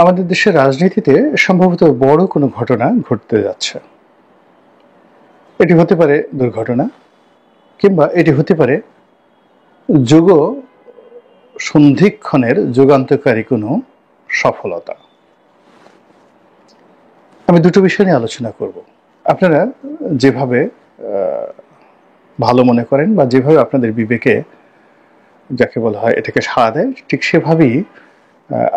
আমাদের দেশের রাজনীতিতে সম্ভবত বড় কোনো ঘটনা ঘটতে যাচ্ছে। এটি হতে পারে দুর্ঘটনা, কিংবা এটি হতে পারে যুগ সন্ধিক্ষণের যুগান্তকারী কোনো সফলতা। আমি দুটো বিষয় নিয়ে আলোচনা করব। আপনারা যেভাবে ভালো মনে করেন বা যেভাবে আপনাদের বিবেকে যাকে বলা হয় এটাকে সাড়া দেয়, ঠিক সেভাবেই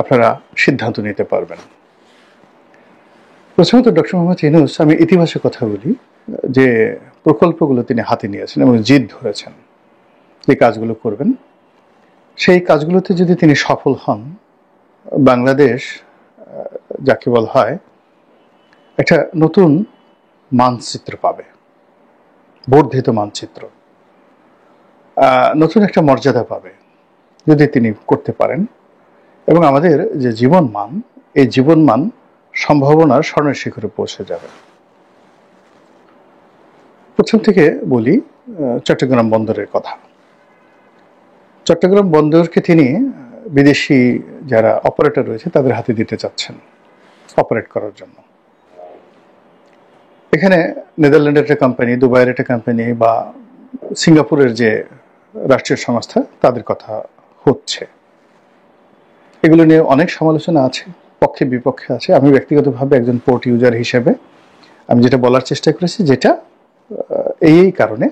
আপনারা সিদ্ধান্ত নিতে পারবেন। প্রথমত ডক্টর মোহাম্মদ ইউনূস, আমি ইতিবাচক কথা বলি, যে প্রকল্পগুলো তিনি হাতে নিয়েছেন এবং জিদ ধরেছেন যে কাজগুলো করবেন, সেই কাজগুলোতে যদি তিনি সফল হন, বাংলাদেশ যাকে বলা হয় একটা নতুন মানচিত্র পাবে, বর্ধিত মানচিত্র, নতুন একটা মর্যাদা পাবে যদি তিনি করতে পারেন। এবং আমাদের যে জীবনমান, এই জীবনমান সম্ভাবনার স্বর্ণের শিখরে পৌঁছে যাবে। প্রথম থেকে বলি চট্টগ্রাম বন্দরের কথা। চট্টগ্রাম বন্দরকে তিনি বিদেশি যারা অপারেটর রয়েছে তাদের হাতে দিতে চাচ্ছেন অপারেট করার জন্য। এখানে নেদারল্যান্ডের একটা কোম্পানি, দুবাইয়ের একটা কোম্পানি বা সিঙ্গাপুরের যে রাষ্ট্রীয় সংস্থা, তাদের কথা হচ্ছে। এগুলো নিয়ে অনেক সমালোচনা আছে, পক্ষে বিপক্ষে আছে। আমি ব্যক্তিগতভাবে একজন পোর্ট ইউজার হিসেবে আমি যেটা বলার চেষ্টা করেছি, যেটা এই কারণে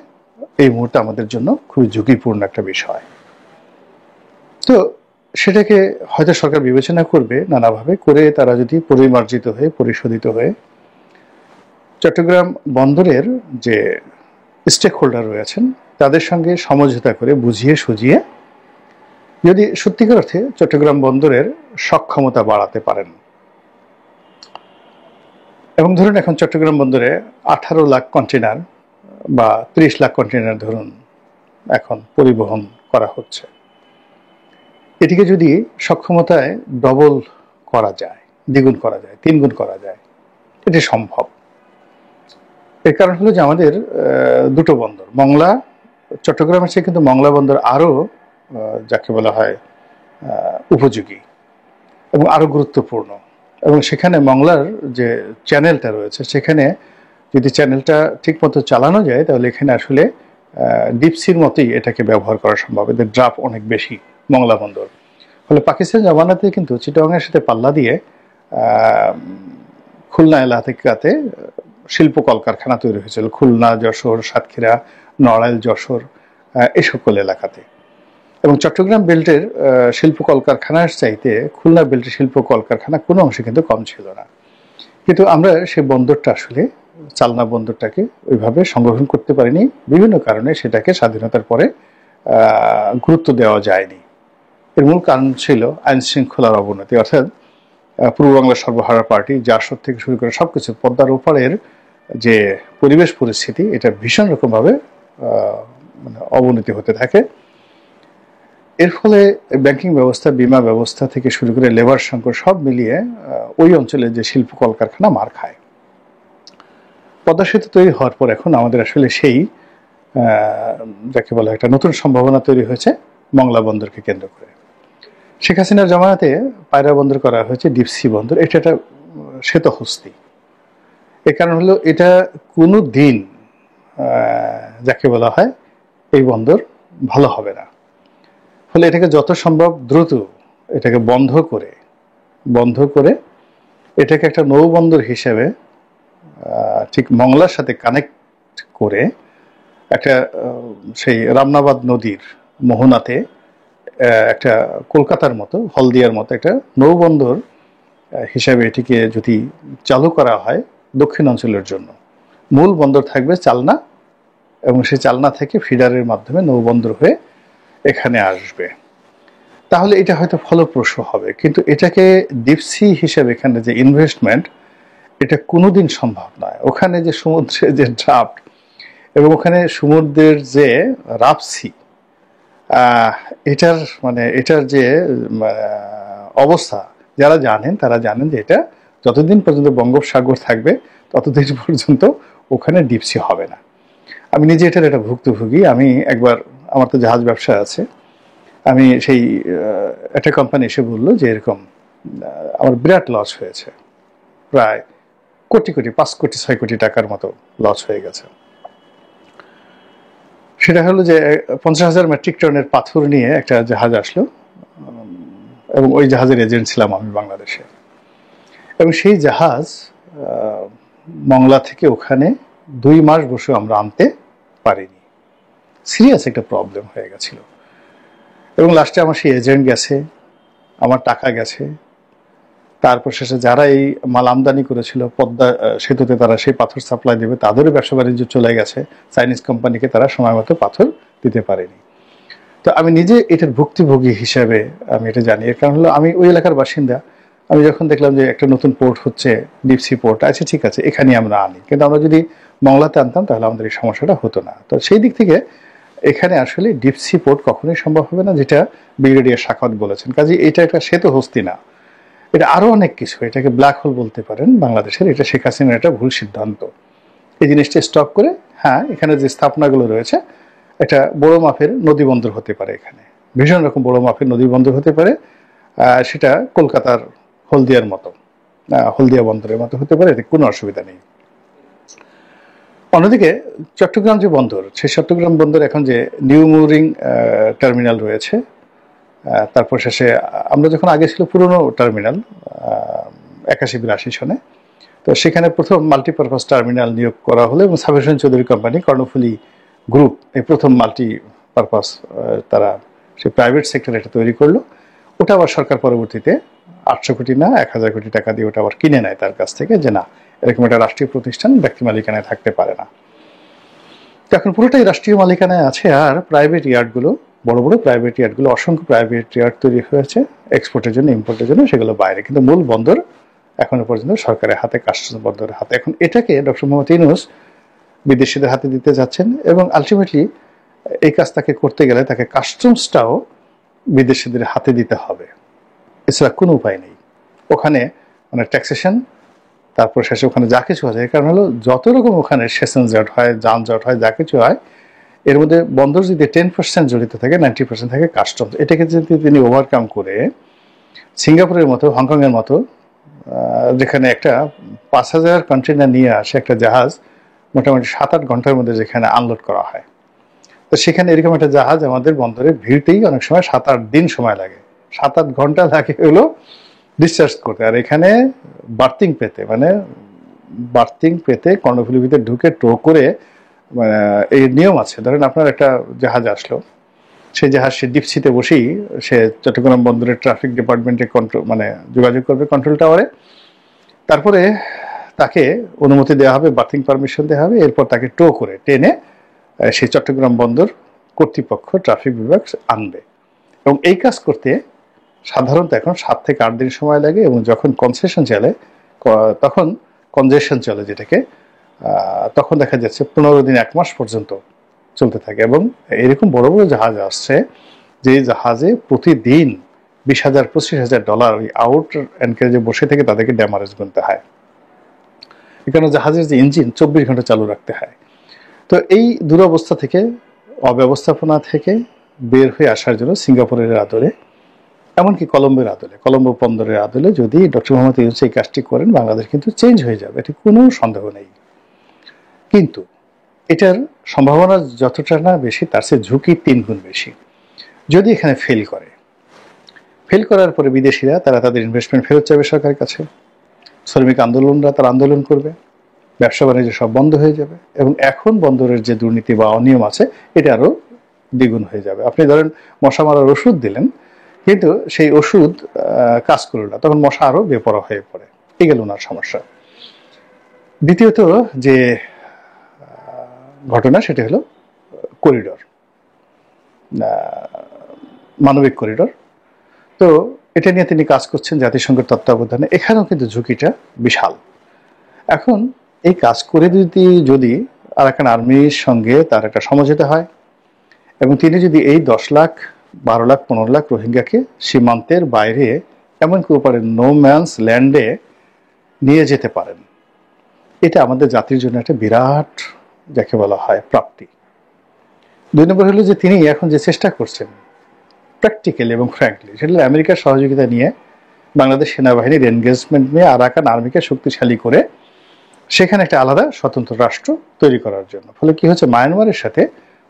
এই মুহূর্তে আমাদের জন্য খুবই ঝুঁকিপূর্ণ একটা বিষয়। তো সেটাকে হয়তো সরকার বিবেচনা করবে নানাভাবে করে, তারা যদি পরিমার্জিত হয়ে পরিশোধিত হয়ে চট্টগ্রাম বন্দরের যে স্টেক হোল্ডার রয়েছেন তাদের সঙ্গে সমঝোতা করে বুঝিয়ে সুঝিয়ে যদি সত্যিকার অর্থে চট্টগ্রাম বন্দরের সক্ষমতা বাড়াতে পারেন। এবং ধরুন এখন চট্টগ্রাম বন্দরে 18 লাখ কন্টেনার বা 30 লাখ কন্টেনার ধরুন এখন পরিবহন করা হচ্ছে। এটিকে যদি সক্ষমতায় ডবল করা যায়, দ্বিগুণ করা যায়, 3 গুণ করা যায়, এটি সম্ভব। এর কারণ হলো যে আমাদের দুটো বন্দর, মংলা, চট্টগ্রামের চেয়ে কিন্তু মংলা বন্দর আরো যাকে বলা হয় উপযোগী এবং আরো গুরুত্বপূর্ণ। এবং সেখানে মংলার যে চ্যানেলটা রয়েছে, সেখানে যদি চ্যানেলটা ঠিক মতো চালানো যায়, তাহলে এখানে আসলে ডিপসির মতোই এটাকে ব্যবহার করা সম্ভব। এদের ড্রাফট অনেক বেশি মংলা বন্দর। ফলে পাকিস্তান জমানাতে কিন্তু চিটাগাংয়ের সাথে পাল্লা দিয়ে খুলনা এলাকাতে শিল্প কলকারখানা তৈরি হয়েছিল। খুলনা, যশোর, সাতক্ষীরা, নড়াইল, যশোর, এই সকল এলাকাতে। এবং চট্টগ্রাম বেল্টের শিল্প কলকারখানার চাইতে খুলনা বেল্টের শিল্প কলকারখানা কোনো অংশে কিন্তু কম ছিল না। কিন্তু আমরা সেই বন্দরটা আসলে, চালনা বন্দরটাকে ওইভাবে সংরক্ষণ করতে পারিনি। বিভিন্ন কারণে সেটাকে স্বাধীনতার পরে গুরুত্ব দেওয়া যায়নি। এর মূল কারণ ছিল আইন শৃঙ্খলার অবনতি, অর্থাৎ পূর্ব বাংলা সর্বহারা পার্টি, জাসদ থেকে শুরু করে সবকিছু, পদ্মার ওপারের যে পরিবেশ পরিস্থিতি, এটা ভীষণ রকমভাবে অবনতি হতে থাকে। এর ফলে ব্যাংকিং ব্যবস্থা, বিমা ব্যবস্থা থেকে শুরু করে লেবার সংকট সব মিলিয়ে ওই অঞ্চলে যে শিল্প কলকারখানা মার খায়। পদ্মা সেতু তৈরি হওয়ার পর এখন আমাদের আসলে সেই যাকে বলা একটা নতুন সম্ভাবনা তৈরি হয়েছে মংলা বন্দরকে কেন্দ্র করে। শেখ হাসিনার জামানাতে পায়রা বন্দর করা হয়েছে, ডিপসি বন্দর। এটা একটা শ্বেতহস্তি। এর কারণ হলো এটা কোনো দিন যাকে বলা হয় এই বন্দর ভালো হবে না। ফলে এটাকে যত সম্ভব দ্রুত এটাকে বন্ধ করে এটাকে একটা নৌবন্দর হিসেবে ঠিক মংলার সাথে কানেক্ট করে একটা সেই রামনাবাদ নদীর মোহনাতে একটা কলকাতার মতো, হলদিয়ার মতো একটা নৌবন্দর হিসাবে এটিকে যদি চালু করা হয় দক্ষিণ অঞ্চলের জন্য। মূল বন্দর থাকবে চালনা, এবং সেই চালনা থেকে ফিডারের মাধ্যমে নৌবন্দর হয়ে এখানে আসবে। তাহলে এটা হয়তো ফলপ্রসূ হবে। কিন্তু এটাকে ডিপসি হিসেবে এখানে যে ইনভেস্টমেন্ট, এটা কোনোদিন সম্ভব নয়। ওখানে যে সমুদ্রের যে ড্রাফট এবং ওখানে সমুদ্রের যে রাপসি, এটার যে অবস্থা, যারা জানেন তারা জানেন যে এটা যতদিন পর্যন্ত বঙ্গোপসাগর থাকবে ততদিন পর্যন্ত ওখানে ডিপসি হবে না। আমি নিজে এটার একটা ভুক্তভোগী। আমি একবার, আমার তো জাহাজ ব্যবসা আছে, আমি সেই একটা কোম্পানি এসে বললো যে এরকম আমার বিরাট লস হয়েছে, প্রায় কোটি কোটি 5 কোটি 6 কোটি টাকার মতো লস হয়ে গেছে। সেটা হলো যে 50,000 মেট্রিক টনের পাথর নিয়ে একটা জাহাজ আসলো, এবং ওই জাহাজের এজেন্ট ছিলাম আমি বাংলাদেশে। এবং সেই জাহাজ মংলা থেকে ওখানে 2 মাস বসে আমরা আনতে পারিনি, সিরিয়াস একটা প্রবলেম হয়ে গেছিল। এবং লাস্টে আমার সেই এজেন্ট গেছে, আমার টাকা গেছে, তারপর শেষে যারা এই মাল আমদানি করেছিল পদ্মা সেতুতে তারা সেই পাথর সাপ্লাই দেবে, তাদেরও ব্যবসা বাণিজ্য চলে গেছে, চাইনিজ কোম্পানিকে তারা সময় মতো পাথর দিতে পারেনি। তো আমি নিজে এটার ভুক্তভোগী হিসাবে আমি এটা জানি। এর কারণ হলো আমি ওই এলাকার বাসিন্দা। আমি যখন দেখলাম যে একটা নতুন পোর্ট হচ্ছে, ডিপসি পোর্ট, আচ্ছা ঠিক আছে এখানে আমরা আনি, কিন্তু আমরা যদি মংলাতে আনতাম তাহলে আমাদের এই সমস্যাটা হতো না। তো সেই দিক থেকে এখানে আসলে ডিপসি পোর্ট কখনোই সম্ভব হবে না, যেটা ব্রিগেডিয়ার শাখাওয়াত বলেছেন। কাজে এটা একটা সেতু হস্তি না, এটা আরো অনেক কিছু, এটাকে ব্ল্যাক হোল বলতে পারেন বাংলাদেশের। এটা শেখ হাসিনার একটা ভুল সিদ্ধান্ত। এই জিনিসটা স্টপ করে, হ্যাঁ এখানে যে স্থাপনাগুলো রয়েছে একটা বড় মাপের নদী বন্দর হতে পারে, এখানে ভীষণ রকম বড় মাপের নদী বন্দর হতে পারে, সেটা কলকাতার হলদিয়ার মতো, হলদিয়া বন্দরের মতো হতে পারে, এতে কোনো অসুবিধা নেই। অন্যদিকে চট্টগ্রাম যে বন্দর, সেই চট্টগ্রাম বন্দর এখন যে নিউ মুরিং টার্মিনাল রয়েছে, তারপর শেষে আমরা যখন আগে ছিল পুরনো টার্মিনাল 81-82 সনে, তো সেখানে প্রথম মাল্টিপারপাস টার্মিনাল নিয়োগ করা হলো এবং সাবির হোসেন চৌধুরী কোম্পানি কর্ণফুলী গ্রুপ এই প্রথম মাল্টিপারপাস তারা সেই প্রাইভেট সেক্টরে এটা তৈরি করলো। ওটা আবার সরকার পরবর্তীতে 800 কোটি না 1000 কোটি টাকা দিয়ে ওটা আবার কিনে নেয় তার কাছ থেকে, যে না এরকম একটা রাষ্ট্রীয় প্রতিষ্ঠান ব্যক্তি মালিকানায় থাকতে পারে না। এখন পুরোটাই রাষ্ট্রীয় মালিকানায় আছে, আর প্রাইভেট ইয়ার্ডগুলো, বড় বড় প্রাইভেট ইয়ার্ডগুলো, অসংখ্য প্রাইভেট ইয়ার্ড তৈরি হয়েছে এক্সপোর্টের জন্য, ইম্পোর্টের জন্য, সেগুলো বাইরে। কিন্তু মূল বন্দর এখনো পর্যন্ত সরকারের হাতে, কাস্টমস বন্দরের হাতে। এখন এটাকে ডক্টর মোহাম্মদ ইউনূস বিদেশিদের হাতে দিতে যাচ্ছেন, এবং আলটিমেটলি এই কাজ তাকে করতে গেলে তাকে কাস্টমসটাও বিদেশিদের হাতে দিতে হবে, এছাড়া কোনো উপায় নেই। ওখানে মানে ট্যাক্সেশন, তারপর শেষে ওখানে যা কিছু আছে, কারণ হলো যত রকম ওখানে সেশন জট হয়, যানজট হয়, যা কিছু হয়, এর মধ্যে বন্দর যদি 10% জড়িত থাকে, 90% থাকে কাস্টমস। এটাকে যদি তিনি ওভারকাম করে সিঙ্গাপুরের মতো, হংকংয়ের মতো, যেখানে একটা 5000 কন্টেনার নিয়ে আসে একটা জাহাজ মোটামুটি 7-8 ঘন্টার মধ্যে যেখানে আনলোড করা হয়, তো সেখানে এরকম একটা জাহাজ আমাদের বন্দরে ভিড়তেই অনেক সময় 7-8 দিন সময় লাগে, 7-8 ঘন্টা লাগে হলো ডিসচার্জ করতে। আর এখানে বার্থিং পেতে কর্ণফুলীর ভিতরে ঢুকে টো করে, মানে এই নিয়ম আছে। ধরেন আপনার একটা জাহাজ আসলো, সেই জাহাজ সে ডিপসিতে বসেই সে চট্টগ্রাম বন্দরের ট্রাফিক ডিপার্টমেন্টে যোগাযোগ করবে কন্ট্রোল টাওয়ারে, তারপরে তাকে অনুমতি দেওয়া হবে, বার্থিং পারমিশন দেওয়া হবে, এরপর তাকে টো করে টেনে সেই চট্টগ্রাম বন্দর কর্তৃপক্ষ, ট্রাফিক বিভাগ আনবে। এবং এই কাজ করতে সাধারণত এখন 7 থেকে 8 দিন সময় লাগে, এবং যখন কনজেশন চলে যেটাকে, তখন দেখা যাচ্ছে 15 দিন 1 মাস পর্যন্ত চলতে থাকে। এবং এরকম বড় বড় জাহাজ আসছে যে জাহাজে প্রতিদিন $20,000-25,000 ওই আউট এনকারেজে বসে থেকে তাদেরকে ড্যামারেজ গুনতে হয়। এখানে জাহাজের যে ইঞ্জিন 24 ঘন্টা চালু রাখতে হয়। তো এই দুরবস্থা থেকে, অব্যবস্থাপনা থেকে বের হয়ে আসার জন্য সিঙ্গাপুরের আদলে, এমনকি কলম্বো বন্দরের আদলে যদি ডক্টর মোহাম্মদ ইউনূস এই কাজটি করেন, বাংলাদেশ কিন্তু চেঞ্জ হয়ে যাবে, এটি কোনো সন্দেহ নেই। কিন্তু এটার সম্ভাবনা যতটা না বেশি, তার চেয়ে ঝুঁকি 3 গুণ বেশি। যদি এখানে ফেল করার পরে বিদেশিরা তারা তাদের ইনভেস্টমেন্ট ফেরত চাইবে সরকারের কাছে, শ্রমিক আন্দোলনরা তার আন্দোলন করবে, ব্যবসা বাণিজ্য সব বন্ধ হয়ে যাবে, এবং এখন বন্দরের যে দুর্নীতি বা অনিয়ম আছে এটা আরো দ্বিগুণ হয়ে যাবে। আপনি ধরেন মশা মারার ওষুধ দিলেন, কিন্তু সেই ওষুধ কাজ করল না, তখন মশা আরো বেপরোয়া হয়ে পড়ে। এই গেল ওনার সমস্যা। দ্বিতীয়ত যে ঘটনা, সেটা হলো করিডোর, মানবিক করিডোর। তো এটা নিয়ে তিনি কাজ করছেন জাতিসংঘের তত্ত্বাবধানে, এখানেও কিন্তু ঝুঁকিটা বিশাল। এখন এই কাজ করে যদি আরাকান আর্মির সঙ্গে তার একটা সমঝোতা হয়, এবং তিনি যদি এই 10 লাখ 12 লাখ 15 লাখ রোহিঙ্গাকে সীমান্তের বাইরে, এমনকি উপরে নো ম্যানস ল্যান্ডে নিয়ে যেতে পারেন, এটা আমাদের জাতির জন্য একটা বিরাট, যাকে বলা হয়, প্রাপ্তি। 2 নম্বর হলো যে তিনি এখন যে চেষ্টা করছেন প্র্যাকটিক্যালি এবং ফ্র্যাঙ্কলি, সেটা আমেরিকার সহযোগিতা নিয়ে বাংলাদেশ সেনাবাহিনীর এনগেজমেন্ট নিয়ে আরাকান আর্মিকে শক্তিশালী করে সেখানে একটা আলাদা স্বতন্ত্র রাষ্ট্র তৈরি করার জন্য। ফলে কি হচ্ছে, মায়ানমারের সাথে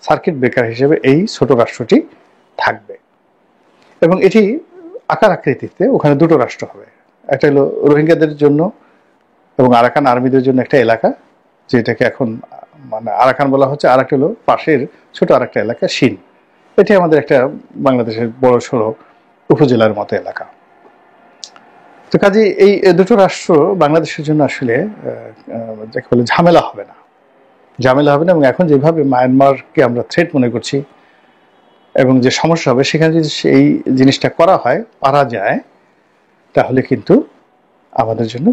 সার্কিট ব্রেকার হিসেবে এই ছোট রাষ্ট্রটি থাকবে এবং এটি আকার আকৃতিতে ওখানে দুটো রাষ্ট্র হবে। একটা হলো রোহিঙ্গাদের জন্য এবং আরাকান আর্মিদের জন্য একটা এলাকা, যেটাকে এখন মানে আরাকান বলা হচ্ছে, আর একটা হলো পাশের ছোট আরেকটা এলাকা শিন। এটি আমাদের একটা বাংলাদেশের বড় সড়ো উপজেলার মতো এলাকা। তো কাজে এই দুটো রাষ্ট্র বাংলাদেশের জন্য আসলে যাকে বলে ঝামেলা হবে না এবং এখন যেভাবে মায়ানমারকে আমরা থ্রেট মনে করছি এবং যে সমস্যা হবে, সেখানে যদি সেই জিনিসটা করা হয়, পারা যায়, তাহলে কিন্তু আমাদের জন্য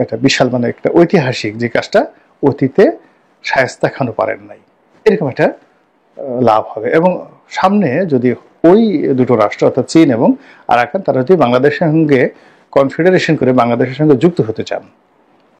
একটা বিশাল মানে একটা ঐতিহাসিক যে কাজটা অতীতে শায়েস্তা খানও পারেন নাই, এরকম একটা লাভ হবে। এবং সামনে যদি ওই দুটো রাষ্ট্র অর্থাৎ চীন এবং আরাকান তারা যদি বাংলাদেশের সঙ্গে কনফেডারেশন করে বাংলাদেশের সঙ্গে যুক্ত হতে চান,